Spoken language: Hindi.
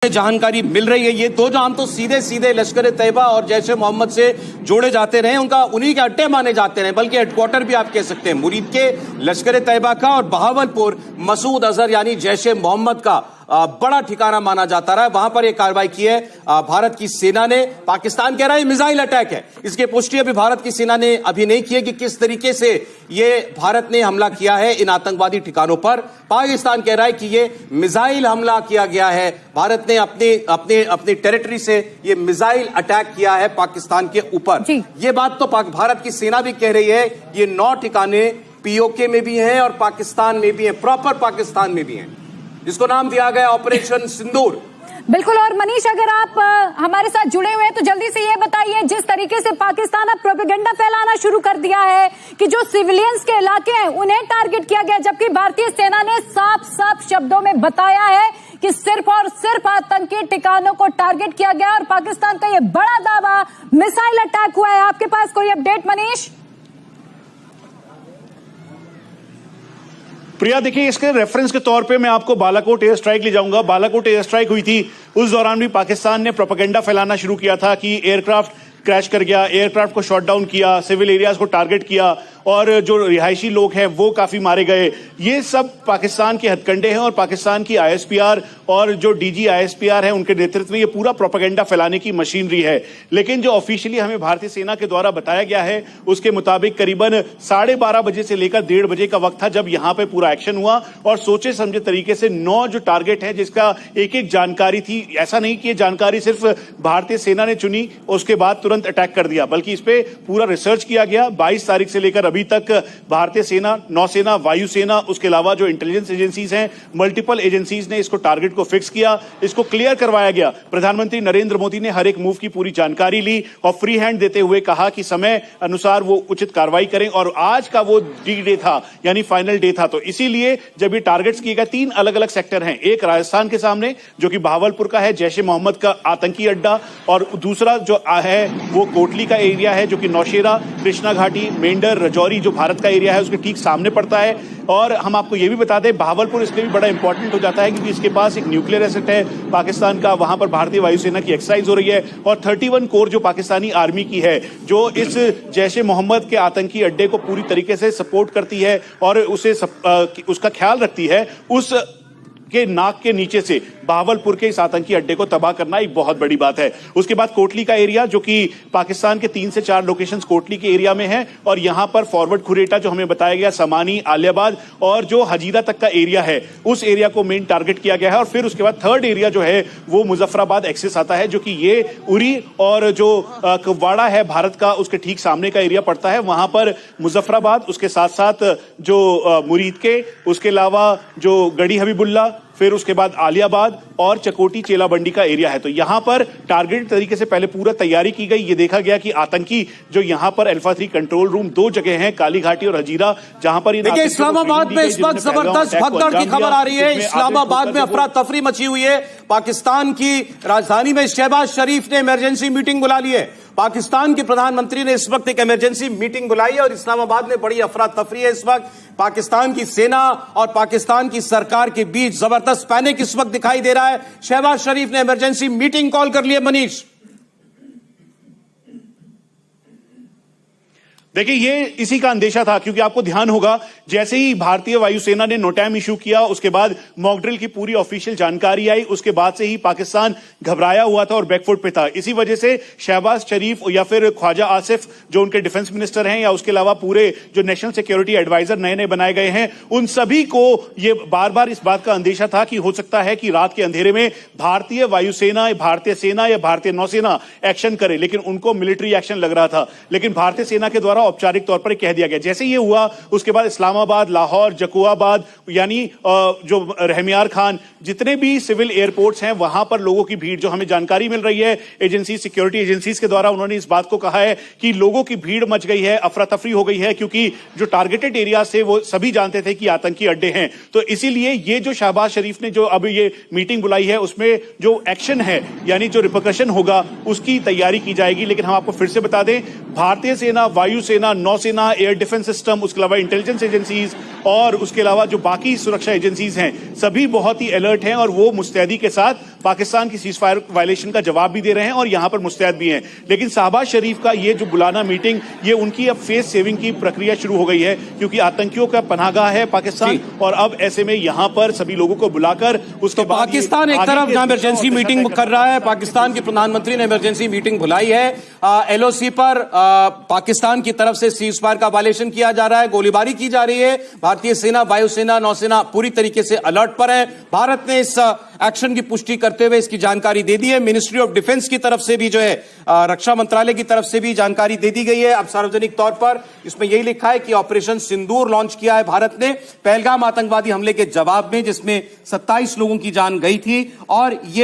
जानकारी मिल रही है। ये दो जान तो सीधे सीधे लश्कर तैयबा और जैश ए मोहम्मद से जोड़े जाते रहे, उनका उन्हीं के अड्डे माने जाते रहे, बल्कि हेडक्वार्टर भी आप कह सकते हैं मुरीद के लश्कर तैयबा का, और बहावलपुर मसूद अजहर यानी जैश ए मोहम्मद का बड़ा ठिकाना माना जाता रहा है। वहां पर यह कार्रवाई की है भारत की सेना ने। पाकिस्तान कह रहा है मिसाइल अटैक है, इसकी पुष्टि अभी भारत की सेना ने अभी नहीं की है कि किस तरीके से ये भारत ने हमला किया है इन आतंकवादी ठिकानों पर। पाकिस्तान कह रहा है कि ये मिसाइल हमला किया गया है, भारत ने अपनी टेरिटरी से ये मिसाइल अटैक किया है पाकिस्तान के ऊपर। ये बात तो भारत की सेना भी कह रही है। ये 9 ठिकाने पीओके में भी हैं और पाकिस्तान में भी हैं, प्रॉपर पाकिस्तान में भी हैं, जिसको नाम दिया गया ऑपरेशन सिंदूर। बिल्कुल। और मनीष, अगर आप हमारे साथ जुड़े हुए हैं तो जल्दी से ये बताइए, जिस तरीके से पाकिस्तान अब प्रोपेगेंडा फैलाना शुरू कर दिया है कि जो सिविलियंस के इलाके हैं उन्हें टारगेट किया गया, जबकि भारतीय सेना ने साफ साफ शब्दों में बताया है कि सिर्फ और सिर्फ आतंकी ठिकानों को टारगेट किया गया, और पाकिस्तान का ये बड़ा दावा मिसाइल अटैक हुआ है। आपके पास कोई अपडेट मनीष? प्रिया, देखिए, इसके रेफरेंस के तौर पे मैं आपको बालाकोट एयर स्ट्राइक ले जाऊंगा। बालाकोट एयर स्ट्राइक हुई थी, उस दौरान भी पाकिस्तान ने प्रोपेगेंडा फैलाना शुरू किया था कि एयरक्राफ्ट क्रैश कर गया, एयरक्राफ्ट को शॉट डाउन किया, सिविल एरियाज को टारगेट किया और जो रिहायशी लोग हैं वो काफी मारे गए। ये सब पाकिस्तान के हथकंडे हैं और पाकिस्तान की आईएसपीआर और जो डीजी आईएसपीआर है उनके नेतृत्व में ये पूरा प्रोपेगेंडा फैलाने की मशीनरी है। लेकिन जो ऑफिशियली हमें भारतीय सेना के द्वारा बताया गया है उसके मुताबिक करीबन 12:30 बजे से लेकर 1:30 बजे का वक्त था जब यहां पे पूरा एक्शन हुआ, और सोचे समझे तरीके से 9 जो टारगेट है जिसका एक एक जानकारी थी। ऐसा नहीं कि ये जानकारी सिर्फ भारतीय सेना ने चुनी उसके बाद तुरंत अटैक कर दिया, बल्कि इस पे पूरा रिसर्च किया गया। 22 तारीख से लेकर अभी तक भारतीय सेना, नौसेना, वायुसेना, उसके अलावा जो इंटेलिजेंस एजेंसीज हैं, मल्टीपल एजेंसीज ने इसको टारगेट को फिक्स किया, इसको क्लियर करवाया गया। प्रधानमंत्री नरेंद्र मोदी ने हर एक मूव की पूरी जानकारी ली और फ्री हैंड देते हुए कहा कि समय अनुसार वो उचित कार्रवाई करें, और आज का वो डी था यानी फाइनल डे था। तो इसीलिए जब ये टारगेट्स किए गए, 3 अलग अलग सेक्टर हैं, एक राजस्थान के सामने जो कि बहावलपुर का है, जैश ए मोहम्मद का आतंकी अड्डा, और दूसरा जो है वो कोटली का एरिया है जो कि नौशेरा, कृष्णा घाटी, मेंढर, रजौरी जो भारत का एरिया है उसके ठीक सामने पड़ता है। और हम आपको यह भी बता दें, बहावलपुर इसलिए भी बड़ा इंपॉर्टेंट हो जाता है क्योंकि इसके पास एक न्यूक्लियर एसेट है पाकिस्तान का, वहां पर भारतीय वायुसेना की एक्सरसाइज हो रही है, और 31 कोर जो पाकिस्तानी आर्मी की है जो इस जैश ए मोहम्मद के आतंकी अड्डे को पूरी तरीके से सपोर्ट करती है और उसे उसका ख्याल रखती है। उस के नाक के नीचे से बहावलपुर के इस आतंकी अड्डे को तबाह करना एक बहुत बड़ी बात है। उसके बाद कोटली का एरिया जो कि पाकिस्तान के 3 से 4 लोकेशंस कोटली के एरिया में है, और यहां पर फॉरवर्ड खुरेटा जो हमें बताया गया, समानी, आलियाबाद और जो हजीरा तक का एरिया है उस एरिया को मेन टारगेट किया गया है। और फिर उसके बाद थर्ड एरिया जो है वो मुजफ्फराबाद एक्सेस आता है, जो कि ये उरी और जो कुपवाड़ा है भारत का उसके ठीक सामने का एरिया पड़ता है। वहां पर मुजफ्फराबाद, उसके साथ साथ जो मुरीद के, उसके अलावा जो गढ़ी हबीबुल्ला, फिर उसके बाद आलियाबाद और चकोटी चेलाबंडी का एरिया है। तो यहां पर टारगेट तरीके से पहले पूरा तैयारी की गई। ये देखा गया कि आतंकी जो यहां पर अल्फा 3 कंट्रोल रूम 2 जगह हैं, काली घाटी और हजीरा, जहां पर देखिए इस्लामाबाद में इस वक्त जबरदस्त भगदड़ की खबर आ रही है। इस्लामाबाद में अफरा तफरी मची हुई है। पाकिस्तान की राजधानी में शहबाज शरीफ ने इमरजेंसी मीटिंग बुला ली है। पाकिस्तान के प्रधानमंत्री ने इस वक्त एक इमरजेंसी मीटिंग बुलाई है और इस्लामाबाद में बड़ी अफरा तफरी है। इस वक्त पाकिस्तान की सेना और पाकिस्तान की सरकार के बीच जबरदस्त पैनिक इस वक्त दिखाई दे रहा है। शहबाज शरीफ ने इमरजेंसी मीटिंग कॉल कर ली है। मनीष, देखिए, ये इसी का अंदेशा था, क्योंकि आपको ध्यान होगा जैसे ही भारतीय वायुसेना ने नोटैम इशू किया उसके बाद मॉक ड्रिल की पूरी ऑफिशियल जानकारी आई, उसके बाद से ही पाकिस्तान घबराया हुआ था और बैकफुट पे था। इसी वजह से शहबाज शरीफ या फिर ख्वाजा आसिफ जो उनके डिफेंस मिनिस्टर हैं, या उसके अलावा पूरे जो नेशनल सिक्योरिटी एडवाइजर नए नए बनाए गए हैं, उन सभी को ये बार बार इस बात का अंदेशा था कि हो सकता है कि रात के अंधेरे में भारतीय वायुसेना, भारतीय सेना या भारतीय नौसेना एक्शन करे। लेकिन उनको मिलिट्री एक्शन लग रहा था, लेकिन भारतीय सेना के द्वारा औपचारिक तौर पर कह दिया गया। जैसे ये हुआ उसके बाद इस्लामाबाद, लाहौर, जकुआबाद, यानी जो रहमियार खान, जितने भी सिविल एयरपोर्ट्स हैं वहां पर लोगों की भीड़, जो हमें जानकारी मिल रही है एजेंसी, सिक्योरिटी एजेंसीज के द्वारा, उन्होंने इस बात को कहा है कि लोगों की भीड़ मच गई है, अफरा तफरी हो गई है, क्योंकि जो टारगेटेड एरिया से वो सभी जानते थे कि आतंकी अड्डे हैं। तो इसीलिए ये जो शहबाज शरीफ ने जो अब ये मीटिंग बुलाई है उसमें जो एक्शन है यानी जो रिपरकशन होगा उसकी तैयारी की जाएगी। लेकिन हम आपको फिर से बता दें, भारतीय सेना, वायुसेना, नौसेना, एयर डिफेंस सिस्टम, उसके अलावा इंटेलिजेंस एजेंसीज और उसके अलावा जो बाकी सुरक्षा एजेंसीज हैं, सभी बहुत ही अलर्ट हैं और वो मुस्तैदी के साथ पाकिस्तान की सीज फायर वायलेशन का जवाब भी दे रहे हैं और यहां पर मुस्तैद भी हैं। लेकिन शहबाज शरीफ का ये जो बुलाना मीटिंग, ये उनकी अब फेस सेविंग की प्रक्रिया शुरू हो गई है, क्योंकि आतंकियों का पनाहगाह है पाकिस्तान, और अब ऐसे में यहां पर सभी लोगों को बुलाकर उसके बाद पाकिस्तान एक तरफ इमरजेंसी मीटिंग कर रहा है, पाकिस्तान के प्रधानमंत्री ने इमरजेंसी मीटिंग बुलाई है, एलओसी पर पाकिस्तान की तरफ से सीज फायर का वायलेशन किया जा रहा है, गोलीबारी की जा रही है, भारतीय सेना, वायुसेना, नौसेना पूरी तरीके से अलर्ट पर है। भारत ने इस एक्शन की पुष्टि करते हुए इसकी जानकारी दे दी है। मिनिस्ट्री ऑफ डिफेंस की तरफ से भी जो है, रक्षा मंत्रालय की तरफ से भी जानकारी दे दी गई है। अब सार्वजनिक तौर पर इसमें यही लिखा है कि ऑपरेशन सिंदूर लॉन्च किया है भारत ने पहलगाम आतंकवादी हमले के जवाब में, जिसमें 27 लोगों की जान गई थी, और ये